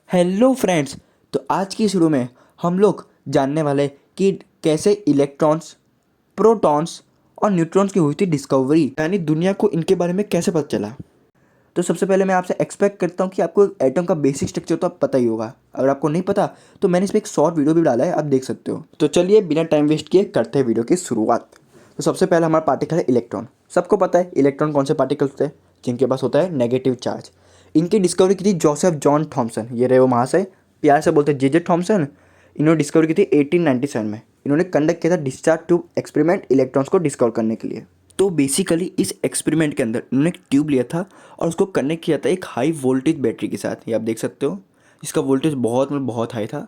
Hello friends. तो आज की शुरू में हम लोग जानने वाले कि कैसे इलेक्ट्रॉन्स, प्रोटॉन्स और न्यूट्रॉन्स की हुई थी डिस्कवरी, यानी दुनिया को इनके बारे में कैसे पता चला। तो सबसे पहले मैं आपसे एक्सपेक्ट करता हूँ कि आपको एटम का बेसिक स्ट्रक्चर तो आप पता ही होगा। अगर आपको नहीं पता तो मैंने इस पर एक शॉर्ट वीडियो भी डाला है, आप देख सकते हो। तो चलिए बिना टाइम वेस्ट किए करते हैं वीडियो की शुरुआत। तो सबसे पहले हमारा पार्टिकल है इलेक्ट्रॉन। सबको पता है इलेक्ट्रॉन कौन से पार्टिकल्स होते हैं, जिनके पास होता है नेगेटिव चार्ज। इनकी डिस्कवरी की थी जोसेफ जॉन थॉमसन, ये रहे वो महाशय, प्यार से बोलते हैं जे थॉमसन। इन्होंने डिस्कवर की थी 1897 में। इन्होंने कंडक्ट किया था डिस्चार्ज ट्यूब एक्सपेरिमेंट इलेक्ट्रॉन्स को डिस्कवर करने के लिए। तो बेसिकली इस एक्सपेरिमेंट के अंदर उन्होंने एक ट्यूब लिया था और उसको कनेक्ट किया था एक हाई वोल्टेज बैटरी के साथ। ये आप देख सकते हो, इसका वोल्टेज बहुत हाई था।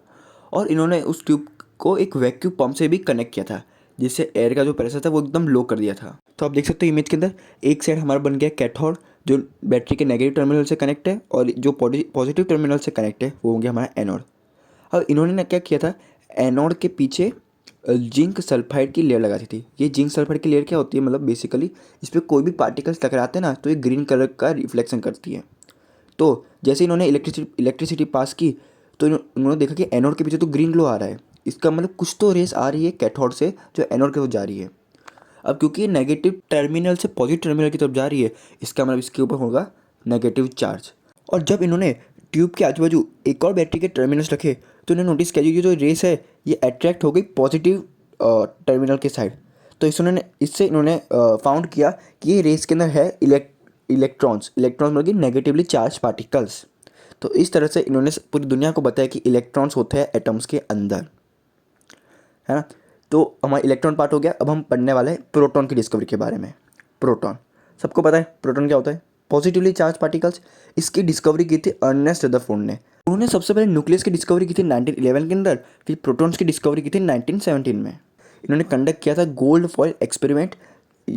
और इन्होंने उस ट्यूब को एक वैक्यूम पंप से भी कनेक्ट किया था, जिससे एयर का जो प्रेशर था वो एकदम लो कर दिया था। तो आप देख सकते हो इमेज के अंदर एक साइड हमारा बन गया कैथोड, जो बैटरी के नेगेटिव टर्मिनल से कनेक्ट है, और जो पॉजिटिव टर्मिनल से कनेक्ट है वो हो गया हमारा एनोड। और इन्होंने ना क्या किया था, एनोड के पीछे जिंक सल्फाइड की लेयर लगाती थी। ये जिंक सल्फाइड की लेयर क्या होती है, मतलब बेसिकली इस पर कोई भी पार्टिकल्स टकराते हैं ना तो ये ग्रीन कलर का रिफ्लेक्शन करती है। तो जैसे इन्होंने इलेक्ट्रिसिटी पास की तो उन्होंने देखा कि एनोड के पीछे तो ग्रीन ग्लो आ रहा है। इसका मतलब कुछ तो रेस आ रही है कैथोड से जो एनोड की तरफ जा रही है। अब क्योंकि ये नेगेटिव टर्मिनल से पॉजिटिव टर्मिनल की तरफ जा रही है, इसका मतलब इसके ऊपर होगा नेगेटिव चार्ज। और जब इन्होंने ट्यूब के आजू बाजू एक और बैटरी के टर्मिनल्स रखे तो इन्होंने नोटिस किया ये जो रेस है ये अट्रैक्ट हो गई पॉजिटिव टर्मिनल के साइड। तो इससे इन्होंने फाउंड किया कि ये रेस के अंदर है इलेक्ट्रॉन्स मतलब कि नेगेटिवली चार्ज पार्टिकल्स। तो इस तरह से इन्होंने पूरी दुनिया को बताया कि इलेक्ट्रॉन्स होते हैं एटम्स के अंदर, है ना। तो हमारा इलेक्ट्रॉन पार्ट हो गया। अब हम पढ़ने वाले हैं प्रोटॉन की डिस्कवरी के बारे में। प्रोटॉन सबको पता है, प्रोटॉन क्या होता है, पॉजिटिवली चार्ज पार्टिकल्स। इसकी डिस्कवरी की थी अर्नेस्ट रदरफोर्ड ने। उन्होंने सबसे पहले न्यूक्लियस की डिस्कवरी की थी 1911 के अंदर, फिर प्रोटॉन्स की डिस्कवरी की थी 1917 में। इन्होंने कंडक्ट किया था गोल्ड फॉयल एक्सपेरिमेंट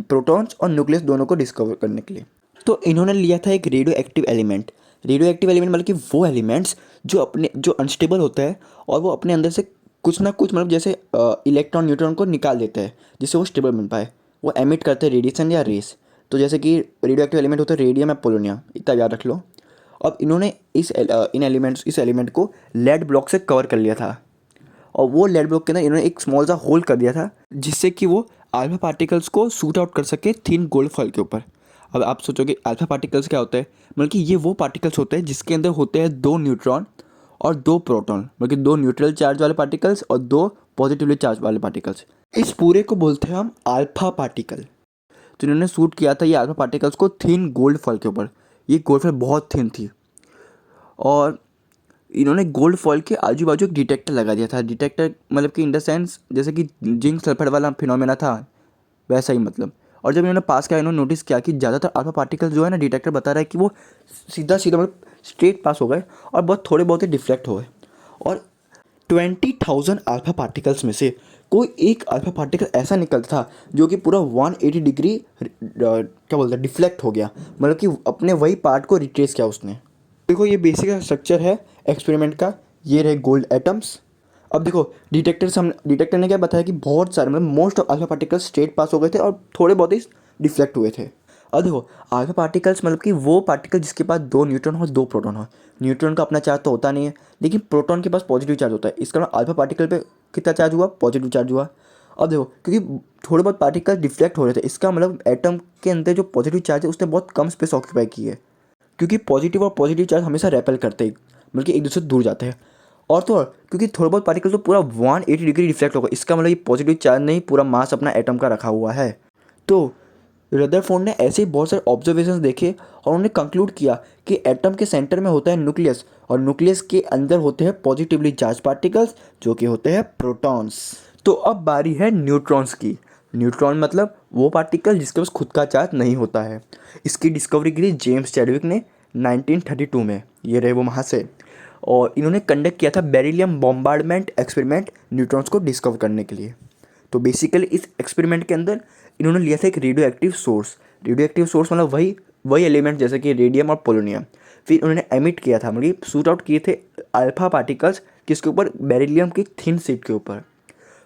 प्रोटॉन्स और न्यूक्लियस दोनों को डिस्कवर करने के लिए। तो इन्होंने लिया था एक रेडियो एक्टिव एलिमेंट मतलब कि वो एलिमेंट्स जो अनस्टेबल होता है और वो अपने अंदर से कुछ ना कुछ मतलब जैसे इलेक्ट्रॉन न्यूट्रॉन को निकाल देते हैं जिससे वो स्टेबल बन पाए। वो एमिट करते हैं रेडिएशन या रेस। तो जैसे कि रेडियो एक्टिव एलिमेंट होता है रेडियम या पोलोनियम, इतना याद रख लो। अब इन्होंने इस एलिमेंट को लेड ब्लॉक से कवर कर लिया था, और वो लेड ब्लॉक के अंदर इन्होंने एक स्मॉल सा होल कर दिया था जिससे कि वो अल्फा पार्टिकल्स को शूट आउट कर सके थिन गोल्ड फॉइल के ऊपर। अब आप सोचोगे अल्फा पार्टिकल्स क्या होता है, मतलब कि ये वो पार्टिकल्स होते हैं जिसके अंदर होते हैं दो न्यूट्रॉन और दो प्रोटॉन, मतलब कि दो न्यूट्रल चार्ज वाले पार्टिकल्स और दो पॉजिटिवली चार्ज वाले पार्टिकल्स। इस पूरे को बोलते हैं हम अल्फा पार्टिकल। तो इन्होंने शूट किया था ये अल्फा पार्टिकल्स को थिन गोल्ड फॉइल के ऊपर। ये गोल्ड फॉइल बहुत थिन थी, और इन्होंने गोल्ड फॉइल के आजू बाजू एक डिटेक्टर लगा दिया था। डिटेक्टर मतलब कि इन द सेंस जैसे कि जिंक सल्फाइड वाला फिनोमेना था वैसा ही मतलब। और जब इन्होंने पास किया इन्होंने नोटिस किया कि ज़्यादातर अल्फा पार्टिकल्स जो है ना, डिटेक्टर बता रहा है कि वो सीधा सीधा मतलब स्ट्रेट पास हो गए और बहुत ही डिफ्लेक्ट हो गए। और 20,000 अल्फा पार्टिकल्स में से कोई एक अल्फा पार्टिकल ऐसा निकलता था जो कि पूरा 180 डिग्री क्या बोलते हैं डिफ्लेक्ट हो गया, मतलब कि अपने वही पार्ट को रिट्रेस किया उसने। देखो ये बेसिक स्ट्रक्चर है एक्सपेरिमेंट का। ये रहे गोल्ड एटम्स। अब देखो डिटेक्टर ने क्या बताया कि बहुत सारे मतलब most of alpha particles straight pass हो गए थे और थोड़े बहुत ही डिफ्लेक्ट हुए थे। अब देखो अल्फा पार्टिकल्स मतलब कि वो पार्टिकल जिसके पास दो न्यूट्रॉन और दो प्रोटॉन हो। न्यूट्रॉन का अपना चार्ज तो होता नहीं है, लेकिन प्रोटॉन के पास पॉजिटिव चार्ज होता है। इसका मतलब अल्फा पार्टिकल पे कितना चार्ज हुआ, पॉजिटिव चार्ज हुआ। अब देखो क्योंकि थोड़े बहुत पार्टिकल डिफ्लेक्ट हो रहे थे, इसका मतलब एटम के अंदर जो पॉजिटिव चार्ज है उसने बहुत कम स्पेस ऑक्यूपाई की है, क्योंकि पॉजिटिव चार्ज हमेशा रेपेल करते हैं, बल्कि एक दूसरे से दूर जाते हैं। और तो और क्योंकि थोड़े बहुत पार्टिकल तो पूरा 180 डिग्री रिफ्लेक्ट होगा, इसका मतलब ये पॉजिटिव चार्ज नहीं पूरा मास अपना एटम का रखा हुआ है। तो रदरफोर्ड ने ऐसे ही बहुत सारे ऑब्जर्वेशंस देखे और उन्होंने कंक्लूड किया कि एटम के सेंटर में होता है न्यूक्लियस, और न्यूक्लियस के अंदर होते हैं पॉजिटिवली चार्ज पार्टिकल्स जो कि होते हैं प्रोटॉन्स। तो अब बारी है न्यूट्रॉन्स की। न्यूट्रॉन मतलब वो पार्टिकल जिसके पास खुद का चार्ज नहीं होता है। इसकी डिस्कवरी की थी जेम्स चैडविक ने 1932 में। ये रहे वो महाशय, और इन्होंने कंडक्ट किया था बेरिलियम बॉम्बार्डमेंट एक्सपेरिमेंट न्यूट्रॉन्स को डिस्कवर करने के लिए। तो बेसिकली इस एक्सपेरिमेंट के अंदर इन्होंने लिया था एक रेडियो एक्टिव सोर्स मतलब वही एलिमेंट जैसे कि रेडियम और पोलोनियम। फिर उन्होंने एमिट किया था मतलब शूट आउट किए थे अल्फा पार्टिकल्स किसके ऊपर, बेरिलियम की थिन शीट के ऊपर।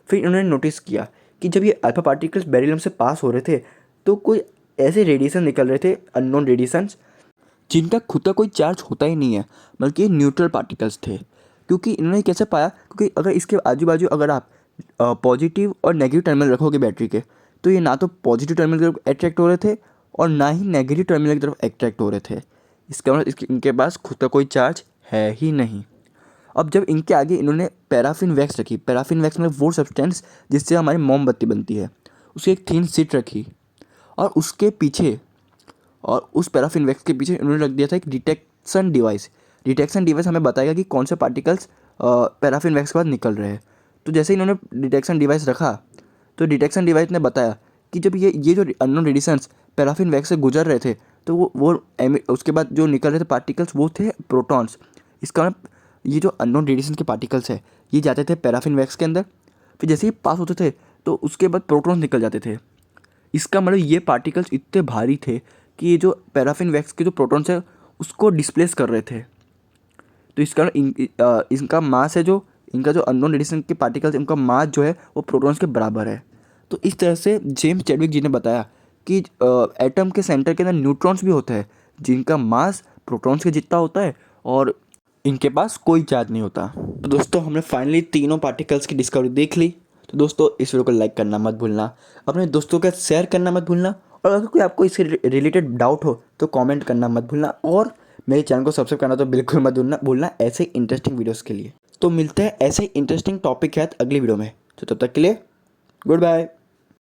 फिर उन्होंने नोटिस किया कि जब ये अल्फा पार्टिकल्स बेरिलियम से पास हो रहे थे तो कोई ऐसे रेडिएशन निकल रहे थे, अननोन रेडिएशंस, जिनका खुद का कोई चार्ज होता ही नहीं है, बल्कि न्यूट्रल पार्टिकल्स थे। क्योंकि इन्होंने कैसे पाया, क्योंकि अगर इसके आजू बाजू अगर आप पॉजिटिव और नेगेटिव टर्मिनल रखोगे बैटरी के, तो ये ना तो पॉजिटिव टर्मिनल की तरफ अट्रैक्ट हो रहे थे और ना ही नेगेटिव टर्मिनल की तरफ अट्रैक्ट हो रहे थे। इसका मतलब इनके पास खुद का कोई चार्ज है ही नहीं। अब जब इनके आगे इन्होंने पैराफिन वैक्स रखी, पैराफिन वैक्स में वो सब्सटेंस जिससे हमारी मोमबत्ती बनती है, उसकी एक थिन शीट रखी, और उसके पीछे और उस पैराफिन वैक्स के पीछे उन्होंने रख दिया था एक डिटेक्शन डिवाइस। डिटेक्शन डिवाइस हमें बताएगा कि कौन से पार्टिकल्स पैराफिन वैक्स के बाद निकल रहे हैं। तो जैसे इन्होंने डिटेक्शन डिवाइस रखा, तो डिटेक्शन डिवाइस ने बताया कि जब ये जो अननोन रेडिएशंस पैराफिन वैक्स से गुजर रहे थे, तो उसके बाद जो निकल रहे थे पार्टिकल्स वो थे प्रोटॉन्स। इसका मतलब ये जो अननोन रेडिएशन के पार्टिकल्स है, ये जाते थे पैराफिन वैक्स के अंदर, फिर जैसे ही पास होते थे तो उसके बाद प्रोटॉन्स निकल जाते थे। इसका मतलब ये पार्टिकल्स इतने भारी थे कि ये जो पैराफिन वैक्स के जो प्रोटॉन्स है उसको डिस्प्लेस कर रहे थे। तो इसका इनका मास है, जो इनका जो अननोन रेडिएशन के पार्टिकल्स, इनका मास जो है वो प्रोटॉन्स के बराबर है। तो इस तरह से जेम्स चैडविक जी ने बताया कि एटम के सेंटर के अंदर न्यूट्रॉन्स भी होते हैं जिनका मास प्रोटॉन्स के जितना होता है और इनके पास कोई चार्ज नहीं होता। तो दोस्तों हमने फाइनली तीनों पार्टिकल्स की डिस्कवरी देख ली। तो दोस्तों इस वीडियो को लाइक करना मत भूलना, अपने दोस्तों के साथ शेयर करना मत भूलना, और अगर कोई आपको इससे रिलेटेड डाउट हो तो कमेंट करना मत भूलना, और मेरे चैनल को सब्सक्राइब करना तो बिल्कुल मत भूलना ऐसे इंटरेस्टिंग वीडियोज़ के लिए। तो मिलते हैं ऐसे इंटरेस्टिंग टॉपिक के साथ अगली वीडियो में। तो तब तक के लिए गुड बाय।